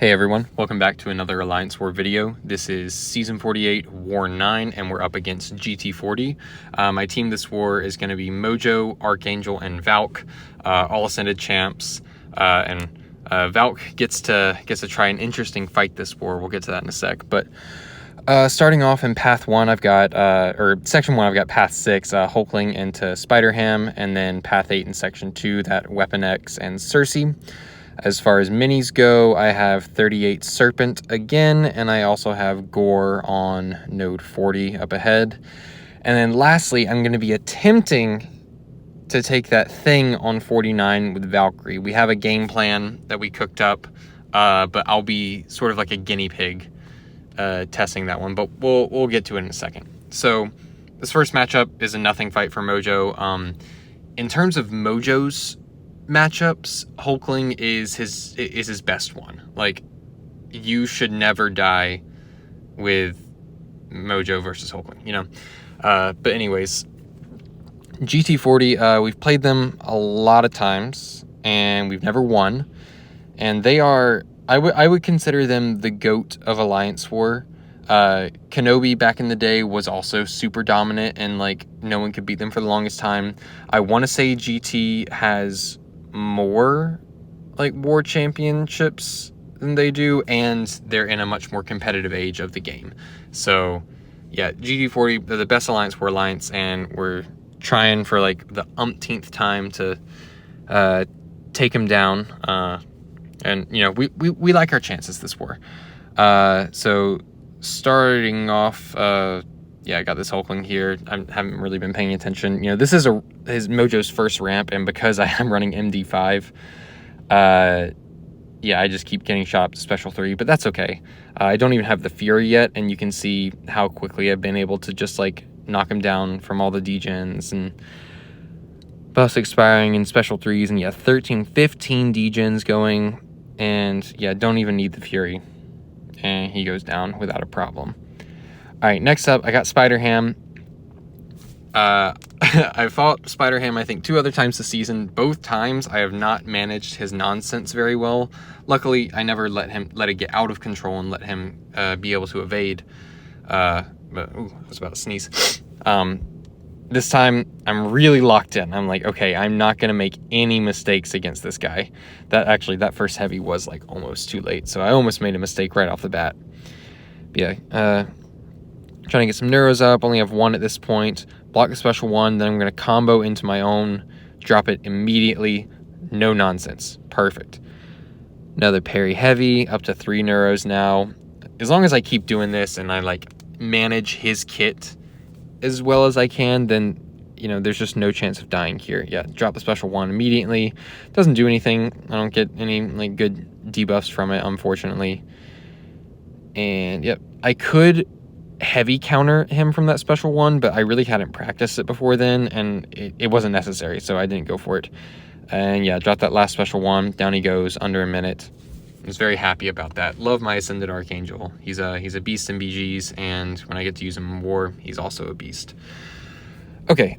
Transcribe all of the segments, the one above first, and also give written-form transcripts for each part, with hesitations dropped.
Hey everyone, welcome back to another Alliance War video. This is Season 48, War 9, and we're up against GT40. My team this war is going to be Mojo, Archangel, and Valk, all Ascended champs, and Valk gets to try an interesting fight this war. We'll get to that in a sec, but starting off in Path 1, I've got, or Section 1, I've got Path 6, Hulkling into Spider-Ham, and then Path 8 in Section 2, that Weapon X and Sersi. As far as minis go, I have 38 Serpent again, and I also have Gorr on node 40 up ahead. And then lastly, I'm going to be attempting to take that thing on 49 with Valkyrie. We have a game plan that we cooked up, but I'll be sort of like a guinea pig testing that one, but we'll get to it in a second. So this first matchup is a nothing fight for Mojo. In terms of Mojo's matchups, Hulkling is his best one. Like, you should never die with Mojo versus Hulkling, you know. But anyways, GT40, we've played them a lot of times and we've never won, and they are, I would consider them the GOAT of Alliance War. Kenobi back in the day was also super dominant and like no one could beat them for the longest time. I want to say GT has more like war championships than they do, and they're in a much more competitive age of the game. So yeah, GT40, they're the best Alliance War alliance, and we're trying for like the umpteenth time to take them down, and you know, we like our chances this war. So starting off, yeah, I got this Hulkling here. I haven't really been paying attention. You know, this is his Mojo's first ramp, and because I am running MD5, yeah, I just keep getting shot up to Special 3, but that's okay. I don't even have the Fury yet, and you can see how quickly I've been able to just, like, knock him down from all the degens and buffs expiring in Special 3s, and yeah, 13, 15 degens going, and yeah, don't even need the Fury. And he goes down without a problem. All right, next up, I got Spider-Ham. I fought Spider-Ham, I think, 2 other times this season. Both times, I have not managed his nonsense very well. Luckily, I never let it get out of control and let him be able to evade. But, ooh, I was about to sneeze. This time, I'm really locked in. I'm like, okay, I'm not going to make any mistakes against this guy. That first heavy was, like, almost too late. So I almost made a mistake right off the bat. But yeah, trying to get some neuros up. Only have 1 at this point. Block the special 1. Then I'm going to combo into my own. Drop it immediately. No nonsense. Perfect. Another parry heavy. Up to 3 neuros now. As long as I keep doing this and I like manage his kit as well as I can, then, you know, there's just no chance of dying here. Yeah, drop the special 1 immediately. Doesn't do anything. I don't get any like good debuffs from it, unfortunately. And yep, I could heavy counter him from that special 1, but I really hadn't practiced it before then, and it wasn't necessary, so I didn't go for it. And yeah, drop that last special 1. Down he goes, under a minute. I was very happy about that. Love my Ascended Archangel. He's a beast in BGs, and when I get to use him in war, he's also a beast. Okay,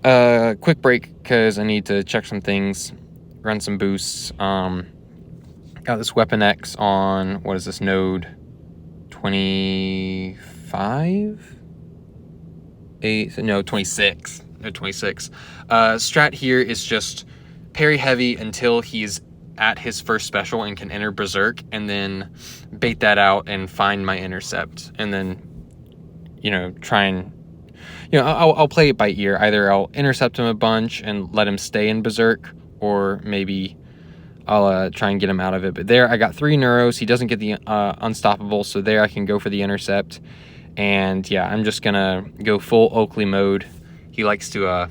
quick break, because I need to check some things, run some boosts. Got this Weapon X on, what is this, node 25? 26. No, 26. Strat here is just parry heavy until he's at his first special and can enter Berserk, and then bait that out and find my intercept, and then, you know, try and, you know, I'll play it by ear. Either I'll intercept him a bunch and let him stay in Berserk, or maybe I'll try and get him out of it. But there, I got 3 neuros. He doesn't get the unstoppable, so there I can go for the intercept. And yeah, I'm just gonna go full Oakley mode. He likes to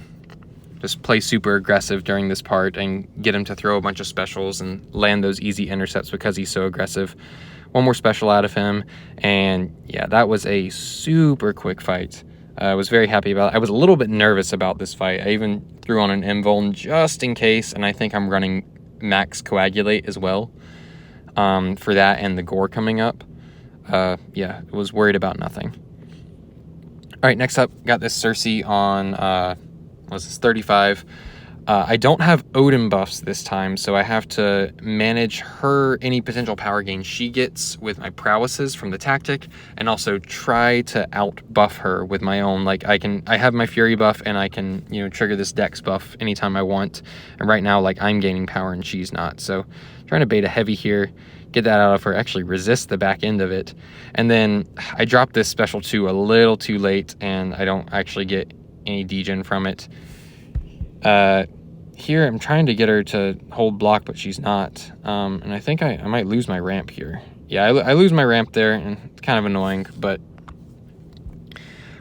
just play super aggressive during this part and get him to throw a bunch of specials and land those easy intercepts because he's so aggressive. 1 more special out of him, and yeah, that was a super quick fight. I was very happy about it. I was a little bit nervous about this fight. I even threw on an invuln just in case, and I think I'm running max coagulate as well for that and the Gorr coming up. Yeah, I was worried about nothing. All right, next up, got this Sersi on, was this 35? I don't have Odin buffs this time, so I have to manage any potential power gain she gets with my prowesses from the tactic, and also try to out buff her with my own. Like I have my Fury buff, and I can, you know, trigger this Dex buff anytime I want. And right now, like, I'm gaining power and she's not, so trying to bait a heavy here, get that out of her, actually resist the back end of it, and then I dropped this special 2 a little too late, and I don't actually get any degen from it. Here I'm trying to get her to hold block, but she's not. And I think I might lose my ramp here. Yeah, I lose my ramp there, and it's kind of annoying, but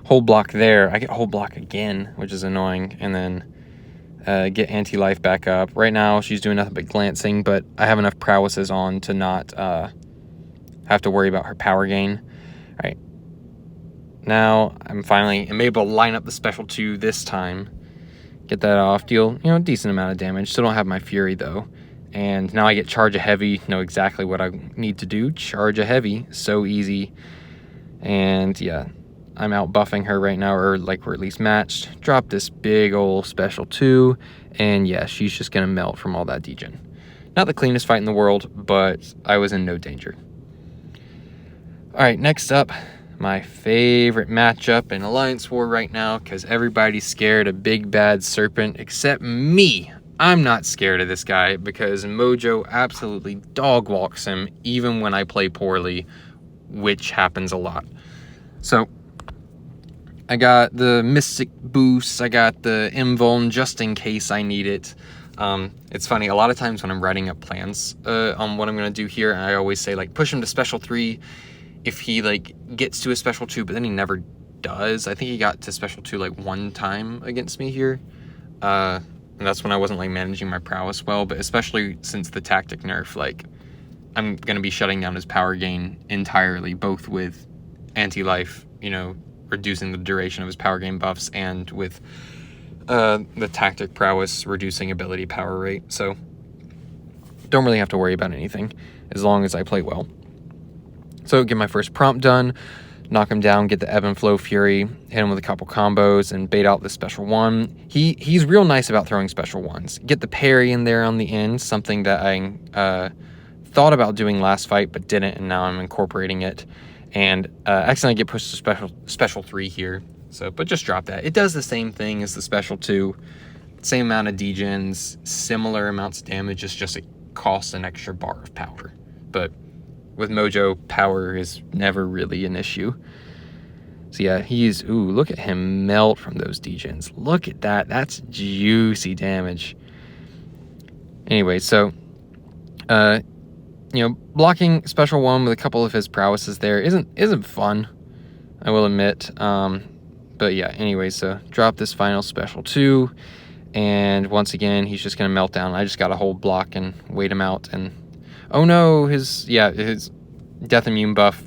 hold block there. I get hold block again, which is annoying, and then get anti-life back up. Right now she's doing nothing but glancing, but I have enough prowesses on to not have to worry about her power gain. All right. Now I'm finally able to line up the special 2 this time. Get that off, deal, you know, a decent amount of damage. Still don't have my Fury though. And now I get charge a heavy, know exactly what I need to do. Charge a heavy, so easy. And yeah, I'm out buffing her right now, or like we're at least matched. Drop this big old special 2, and yeah, she's just gonna melt from all that degen. Not the cleanest fight in the world, but I was in no danger. All right, next up, my favorite matchup in Alliance War right now, because everybody's scared of big bad Serpent except me. I'm not scared of this guy because Mojo absolutely dog walks him even when I play poorly, which happens a lot. So I got the Mystic boost, I got the Invuln just in case I need it. It's funny, a lot of times when I'm writing up plans on what I'm going to do here, I always say, like, push him to special 3 if he, like, gets to a special 2, but then he never does. I think he got to special 2, like, 1 time against me here. And that's when I wasn't, like, managing my prowess well, but especially since the tactic nerf, like, I'm going to be shutting down his power gain entirely, both with anti-life, you know, reducing the duration of his power gain buffs, and with the tactic prowess reducing ability power rate. So don't really have to worry about anything as long as I play well. So get my first prompt done, knock him down, get the Ebb and Flow Fury, hit him with a couple combos, and bait out the special 1. He's real nice about throwing special 1s. Get the parry in there on the end, something that I thought about doing last fight but didn't, and now I'm incorporating it. And accidentally get pushed to special 3 here. So, but just drop that. It does the same thing as the special 2. Same amount of degens, similar amounts of damage, it's just it costs an extra bar of power. But with Mojo, power is never really an issue. So yeah, ooh, look at him melt from those degens. Look at that. That's juicy damage. Anyway, so, you know, blocking special 1 with a couple of his prowesses there isn't fun, I will admit. But yeah, anyway, so drop this final special 2, and once again, he's just gonna melt down. I just gotta hold block and wait him out, and oh no, his death immune buff,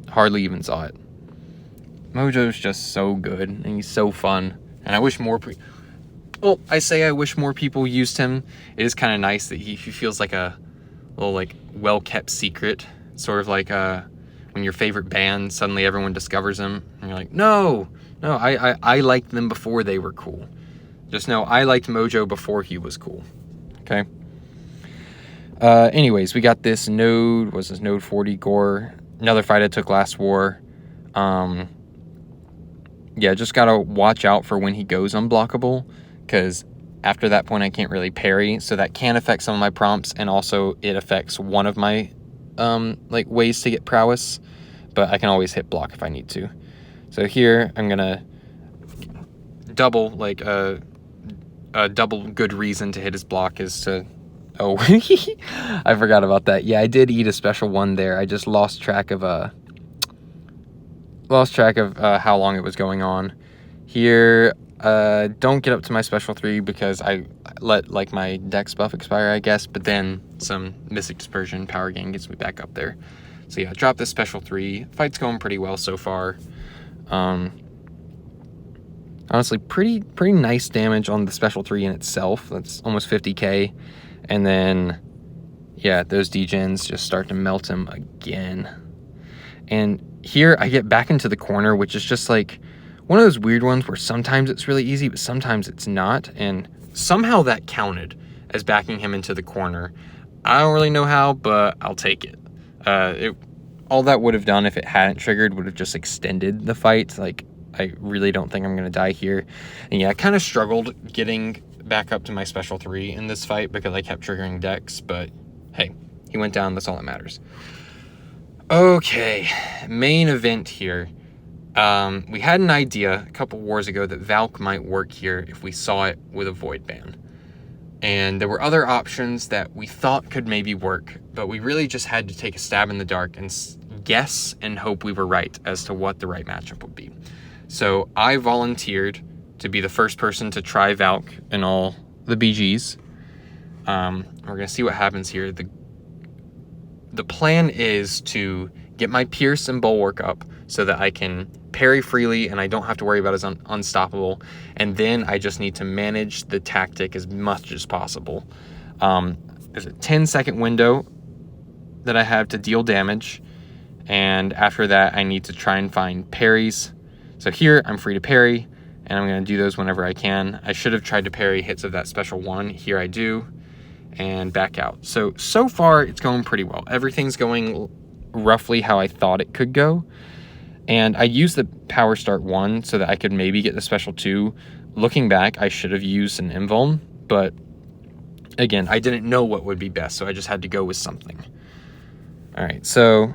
hardly even saw it. Mojo's just so good, and he's so fun, and I wish more I wish more people used him. It is kind of nice that he feels like a little, like, well-kept secret, sort of like when your favorite band, suddenly everyone discovers them, and you're like, no, I liked them before they were cool. Just know I liked Mojo before he was cool. Okay. Anyways, we got this node 40 Gorr, another fight I took last war. Yeah, just gotta watch out for when he goes unblockable, because after that point I can't really parry, so that can affect some of my prompts, and also it affects one of my like ways to get prowess, but I can always hit block if I need to. So here I'm gonna double, like a double good reason to hit his block is to, oh, I forgot about that. Yeah, I did eat a special 1 there. I just lost track of how long it was going on. Here, don't get up to my special 3 because I let, like, my dex buff expire, I guess, but then some Mystic Dispersion power gain gets me back up there. So yeah, drop this special 3. Fight's going pretty well so far. Honestly, pretty nice damage on the special 3 in itself. That's almost 50k. And then, yeah, those degens just start to melt him again. And here I get back into the corner, which is just like one of those weird ones where sometimes it's really easy, but sometimes it's not. And somehow that counted as backing him into the corner. I don't really know how, but I'll take it. All that would have done if it hadn't triggered would have just extended the fight. Like, I really don't think I'm going to die here. And yeah, I kind of struggled getting back up to my special 3 in this fight because I kept triggering decks, but hey, he went down. That's all that matters. Okay, main event here. We had an idea a couple wars ago that Valk might work here if we saw it with a Void Ban. And there were other options that we thought could maybe work, but we really just had to take a stab in the dark and guess and hope we were right as to what the right matchup would be. So I volunteered to be the first person to try Valk in all the BGs. We're going to see what happens here. The plan is to get my Pierce and Bulwark up so that I can parry freely and I don't have to worry about as unstoppable. And then I just need to manage the tactic as much as possible. There's a 10-second window that I have to deal damage. And after that, I need to try and find parries. So here, I'm free to parry, and I'm going to do those whenever I can. I should have tried to parry hits of that special 1. Here I do, and back out. So far, it's going pretty well. Everything's going roughly how I thought it could go. And I used the Power Start 1 so that I could maybe get the Special 2. Looking back, I should have used an Invuln, but again, I didn't know what would be best, so I just had to go with something. All right, so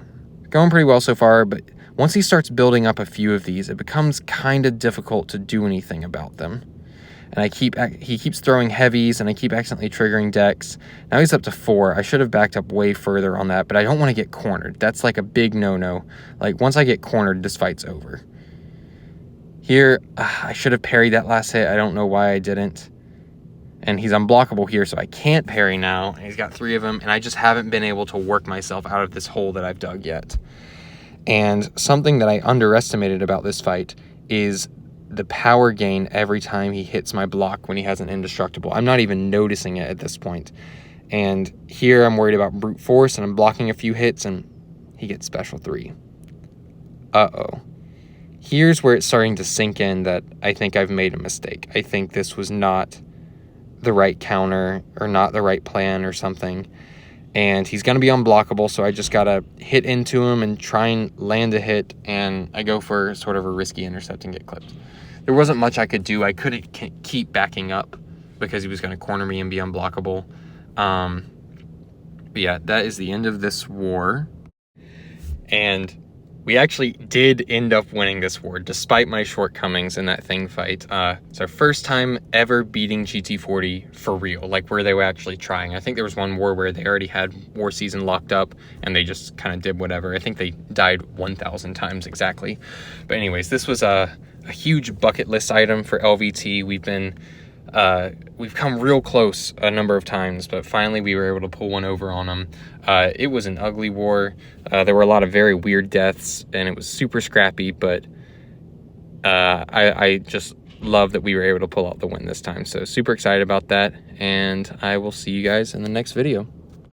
going pretty well so far, but once he starts building up a few of these, it becomes kind of difficult to do anything about them. And he keeps throwing heavies, and I keep accidentally triggering decks. Now he's up to 4. I should have backed up way further on that, but I don't want to get cornered. That's like a big no-no. Like, once I get cornered, this fight's over. Here, I should have parried that last hit. I don't know why I didn't. And he's unblockable here, so I can't parry now. And he's got 3 of them, and I just haven't been able to work myself out of this hole that I've dug yet. And something that I underestimated about this fight is the power gain every time he hits my block when he has an indestructible. I'm not even noticing it at this point. And here I'm worried about brute force, and I'm blocking a few hits, and he gets special 3. Uh-oh. Here's where it's starting to sink in that I think I've made a mistake. I think this was not the right counter or not the right plan or something. And he's going to be unblockable, so I just got to hit into him and try and land a hit, and I go for sort of a risky intercept and get clipped. There wasn't much I could do. I couldn't keep backing up because he was going to corner me and be unblockable. But yeah, that is the end of this war. And we actually did end up winning this war, despite my shortcomings in that thing fight. It's our first time ever beating GT40 for real, like where they were actually trying. I think there was one war where they already had War Season locked up, and they just kind of did whatever. I think they died 1,000 times exactly. But anyways, this was a huge bucket list item for LVT. We've come real close a number of times, but finally we were able to pull one over on them. It was an ugly war. There were a lot of very weird deaths, and it was super scrappy, but I just love that we were able to pull out the win this time. So super excited about that, and I will see you guys in the next video.